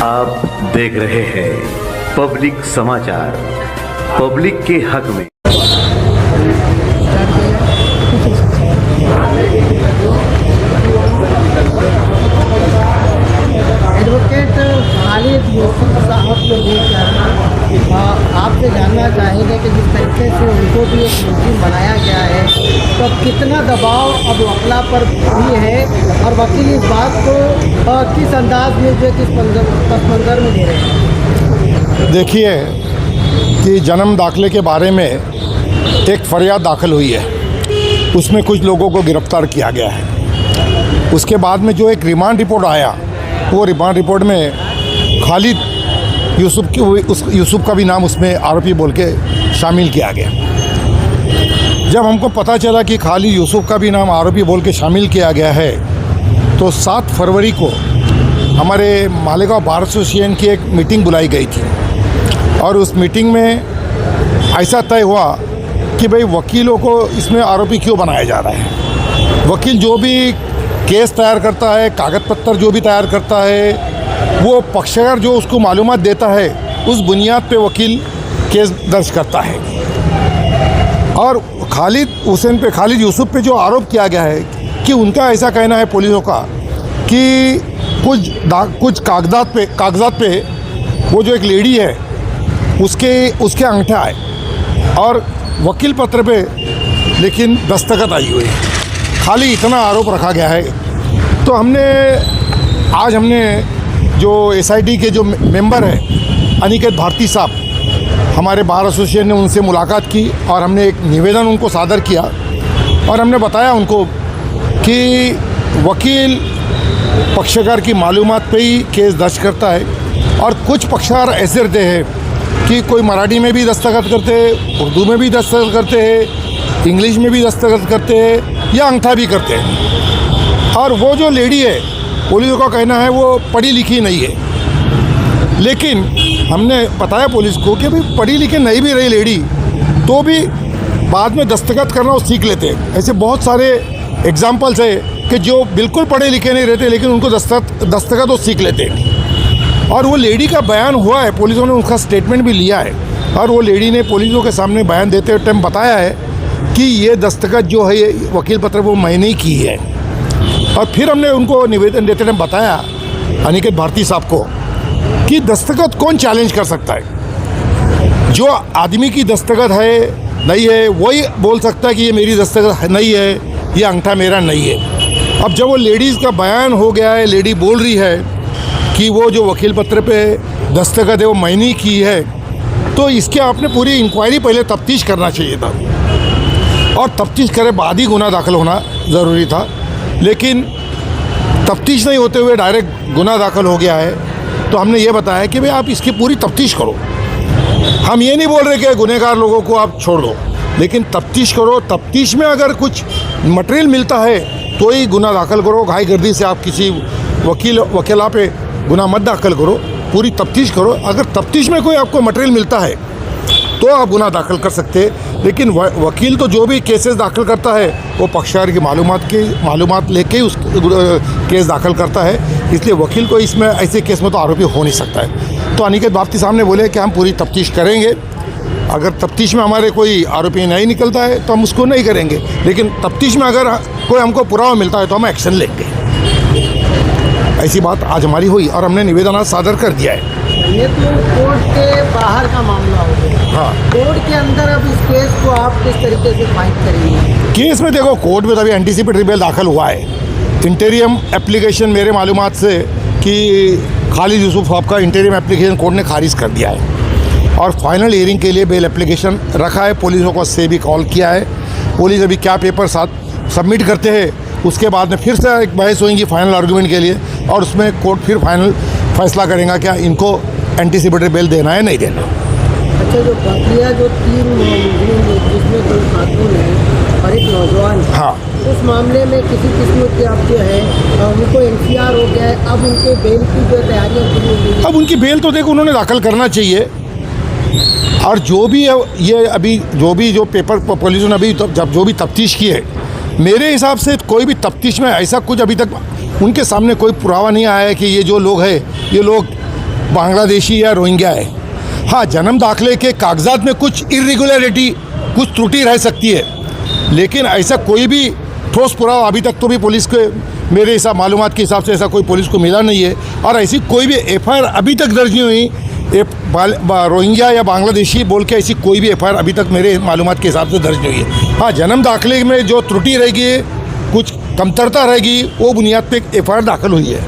आप देख रहे हैं पब्लिक समाचार, पब्लिक के हक में। एडवोकेट खालिद यूसुफ साहब को लेकर आपसे जानना चाहेंगे कि जिस तरीके से उनको भी एक मुलजिम बनाया गया है, तो कितना दबाव अब वकला पर भी है और वकील इस बात को किस अंदाज में जो किस पस मंज़र में ले रहे हैं। देखिए कि जन्म दाखिले के बारे में एक फरियाद दाखिल हुई है, उसमें कुछ लोगों को गिरफ्तार किया गया है। उसके बाद में जो एक रिमांड रिपोर्ट आया, वो रिमांड रिपोर्ट में खालिद यूसुफ का भी नाम उसमें आरोपी बोल के शामिल किया गया। जब हमको पता चला कि खालिद यूसुफ का भी नाम आरोपी बोल के शामिल किया गया है, तो 7 फरवरी को हमारे मालेगांव बार एसोसिएशन की एक मीटिंग बुलाई गई थी और उस मीटिंग में ऐसा तय हुआ कि भाई वकीलों को इसमें आरोपी क्यों बनाया जा रहा है। वकील जो भी केस तैयार करता है, कागज़ पत्तर जो भी तैयार करता है, वो पक्षकार जो उसको मालूमात देता है, उस बुनियाद पे वकील केस दर्ज करता है। और खालिद यूसुफ पे जो आरोप किया गया है कि उनका ऐसा कहना है पुलिसों का कि कुछ कागजात पे वो जो एक लेडी है उसके अंगूठा है और वकील पत्र पे लेकिन दस्तखत आई हुई, खाली इतना आरोप रखा गया है। तो आज हमने जो एसआईटी के जो मेंबर हैं अनिकेत भारती साहब, हमारे बार एसोसिएशन ने उनसे मुलाकात की और हमने एक निवेदन उनको सादर किया और हमने बताया उनको कि वकील पक्षकार की मालूमात पे ही केस दर्ज करता है और कुछ पक्षकार ऐसे रहते हैं कि कोई मराठी में भी दस्तखत करते हैं, उर्दू में भी दस्तखत करते हैं, इंग्लिश में भी दस्तखत करते हैं या अंगूठा भी करते हैं। और वो जो लेडी है, पुलिस का कहना है वो पढ़ी लिखी नहीं है। लेकिन हमने बताया पुलिस को कि भाई पढ़ी लिखी नहीं भी रही लेडी तो भी बाद में दस्तखत करना वो सीख लेते हैं। ऐसे बहुत सारे एग्जाम्पल्स है कि जो बिल्कुल पढ़े लिखे नहीं रहते लेकिन उनको दस्तखत वो सीख लेते हैं। और वो लेडी का बयान हुआ है, पुलिसों ने उसका स्टेटमेंट भी लिया है और वो लेडी ने पुलिसों के सामने बयान देते हुए टाइम बताया है कि ये दस्तखत जो है ये वकील पत्र वो मैंने ही की है। और फिर हमने उनको निवेदन देते टाइम बताया अनिकेत भारती साहब को कि दस्तखत कौन चैलेंज कर सकता है। जो आदमी की दस्तखत है नहीं है वही बोल सकता है कि ये मेरी दस्तखत नहीं है, ये अंगूठा मेरा नहीं है। अब जब वो लेडीज़ का बयान हो गया है, लेडी बोल रही है कि वो जो वकील पत्र पे दस्तखत है वो मैंने की है, तो इसके आपने पूरी इंक्वायरी पहले तफ्तीश करना चाहिए था और तफ्तीश करे बाद ही गुनाह दाखिल होना ज़रूरी था। लेकिन तफ्तीश नहीं होते हुए डायरेक्ट गुनाह दाखिल हो गया है। तो हमने ये बताया कि भाई आप इसकी पूरी तफ्तीश करो। हम ये नहीं बोल रहे कि गुनहगार लोगों को आप छोड़ दो, लेकिन तफ्तीश करो। तफ्तीश में अगर कुछ मटेरियल मिलता है तो ही गुनाह दाखिल करो। घाईगर्दी से आप किसी वकीला पे गुनाह मत दाखिल करो, पूरी तफ्तीश करो। अगर तफ्तीश में कोई आपको मटेरियल मिलता है तो आप गुनाह दाखिल कर सकते हैं। लेकिन वकील तो जो भी केसेस दाखिल करता है वो पक्षकार की मालूमात लेके उस केस दाखिल करता है, इसलिए वकील को इसमें ऐसे केस में तो आरोपी हो नहीं सकता है। तो अनिकेत भारती साहब ने बोले कि हम पूरी तफ्तीश करेंगे। अगर तफ्तीश में हमारे कोई आरोपी नहीं निकलता है तो हम उसको नहीं करेंगे, लेकिन तफ्तीश में अगर कोई हमको पुरावा मिलता है तो हम एक्शन लेंगे। ऐसी बात आज हमारी हुई और हमने निवेदन आज सादर कर दिया है। ये तो कोर्ट के बाहर का मामला हो गया। हाँ, कोर्ट के अंदर अब इस केस को आप किस तरीके से फाइट करेंगे? केस में देखो, कोर्ट में तभी एंटीसिपेटरी बेल दाखिल हुआ है। इंटीरियम एप्लीकेशन मेरे मालूमात से कि खालिद यूसुफ साहब का इंटीरियम एप्लीकेशन कोर्ट ने खारिज कर दिया है और फाइनल हियरिंग के लिए बेल एप्लीकेशन रखा है। पुलिसों को से भी कॉल किया है। पुलिस अभी क्या पेपर साथ सबमिट करते हैं, उसके बाद में फिर से एक बहस होगी फाइनल आर्गूमेंट के लिए और उसमें कोर्ट फिर फाइनल फैसला करेगा क्या इनको एंटीसिपेटरी बेल देना है नहीं देना। अच्छा, जो प्रक्रिया जो 3 जिसमें 2 खातून हैं और एक नौजवान, हाँ, उस मामले में किसी किस्म की अब जो है उनको एनसीआर हो गया है, अब उनके बेल की जो तैयारियाँ शुरू हो गई। अब उनकी बेल तो देखो उन्होंने दाखिल करना चाहिए। और जो भी ये अभी जो पेपर पुलिस ने अभी जब जो भी तफ्तीश की है, मेरे हिसाब से कोई भी तफ्तीश में ऐसा कुछ अभी तक उनके सामने कोई पुरावा नहीं आया है कि ये जो लोग हैं ये लोग बांग्लादेशी या रोहिंग्या है। हाँ, जन्म दाखिले के कागजात में कुछ इरेगुलरिटी, कुछ त्रुटि रह सकती है, लेकिन ऐसा कोई भी ठोस पुरावा अभी तक तो भी पुलिस के, मेरे हिसाब मालूमात के हिसाब से ऐसा कोई पुलिस को मिला नहीं है। और ऐसी कोई भी एफआईआर अभी तक दर्ज नहीं हुई, रोहिंग्या या बांग्लादेशी बोल के ऐसी कोई भी एफआईआर अभी तक मेरे मालूमात के हिसाब से दर्ज नहीं हुई है। हाँ, जन्म दाखिले में जो त्रुटि रहेगी, कुछ कमतरता रहेगी, वो बुनियाद पे एक एफआईआर दाखिल हुई है।